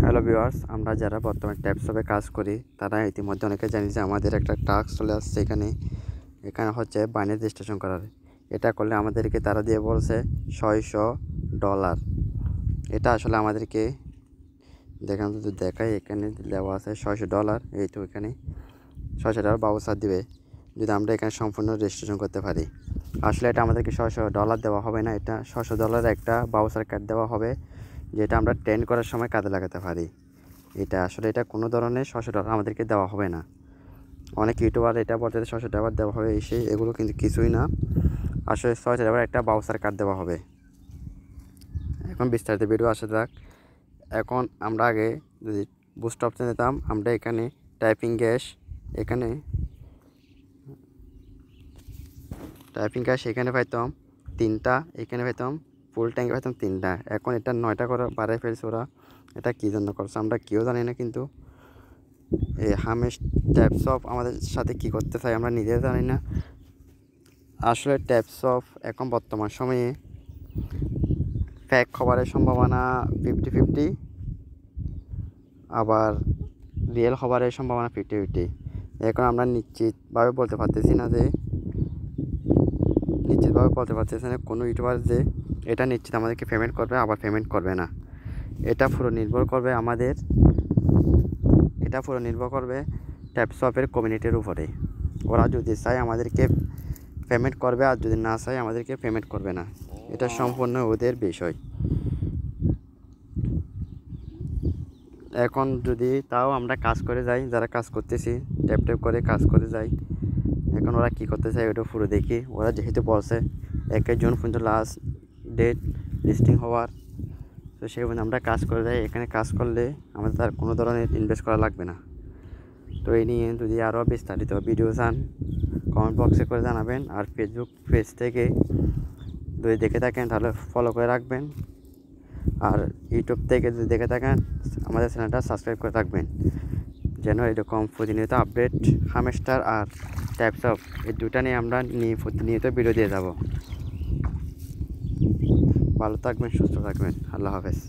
Hello viewers, আমরা যারা বর্তমানে ট্যাপসপে কাজ করি তারা ইতিমধ্যে অনেকে জানি যে আমাদের একটা টাস্ক চলে আসছে। এখানে হচ্ছে বাইনারি রেজিস্ট্রেশন করার। এটা করলে আমাদেরকে তারা দিয়ে বলছে $600। এটা আসলে আমাদেরকে দেখেন, যদি দেখাই এখানে দেওয়া আছে $600। এই তো এখানে $600 বাউচার দিবে যদি আমরা এখানে সম্পূর্ণ রেজিস্ট্রেশন করতে পারি। আসলে এটা আমাদেরকে $600 দেওয়া হবে না, এটা $600 একটা বাউচার কার্ড দেওয়া হবে, যেটা আমরা ট্রেন করার সময় কাজে লাগাতে পারি। এটা কোনো ধরনের $600 আমাদেরকে দেওয়া হবে না। অনেক ইউটিউবার এটা বলতে $600 দেওয়া হবে, এগুলো কিন্তু কিছুই না। আসলে $600 একটা বাউচার কার্ড দেওয়া হবে। এখন বিস্তারিত ভিডিও আসা যাক। এখন আমরা আগে যদি বুস্ট অপশন দিতাম, আমরা এখানে টাইপিং গ্যাস এখানে এখানে পাইতাম 3টা, এখানে পাইতাম ফুল ট্যাঙ্ক পাইতাম 3টা। এখন এটা 9টা করে বাড়াই ফেলছে ওরা। এটা কী জন্য করছে আমরা কেউ জানি না, কিন্তু এই হামেশ ট্যাপসপ আমাদের সাথে কী করতে চাই আমরা নিজেও জানি না। আসলে ট্যাপসপ এখন বর্তমান সময়ে ফেক খবরের সম্ভাবনা 50-50, আবার রিয়েল খবরের সম্ভাবনা 50-50। এখন আমরা নিশ্চিতভাবে বলতে পারতেছি না কোনো ইউটিউবার যে এটা নিশ্চিত আমাদেরকে পেমেন্ট করবে আবার পেমেন্ট করবে না। এটা পুরো নির্ভর করবে ট্যাপসপের কমিউনিটির উপরে। ওরা যদি চায় আমাদেরকে পেমেন্ট করবে, আর যদি না চায় আমাদেরকে পেমেন্ট করবে না। এটা সম্পূর্ণ ওদের বিষয়। এখন যদি তাও আমরা কাজ করে যাই, যারা কাজ করতেছি ট্যাপ করে কাজ করে যাই, এখন ওরা কী করতে চায় ওটা পুরো দেখি। ওরা যেহেতু বলছে 1 জুন পর্যন্ত লাস্ট ডেট লিস্টিং হওয়ার, তো সেই পর্যন্ত আমরা কাজ করে যাই। এখানে কাজ করলে আমাদের তার কোনো ধরনের ইনভেস্ট করা লাগবে না। তো এই নিয়ে যদি আরও বিস্তারিত ভিডিও চান কমেন্ট বক্সে করে জানাবেন। আর ফেসবুক পেজ থেকে যদি দেখে থাকেন তাহলে ফলো করে রাখবেন, আর ইউটিউব থেকে যদি দেখে থাকেন আমাদের চ্যানেলটা সাবস্ক্রাইব করে রাখবেন, যেন এরকম প্রতিনিয়ত আপডেট হামেস্টার আর ট্যাপসপ এই দুটা নিয়ে আমরা প্রতিনিয়ত ভিডিও দিয়ে যাব। ভালো থাকবেন, সুস্থ থাকবেন, আল্লাহ হাফেজ।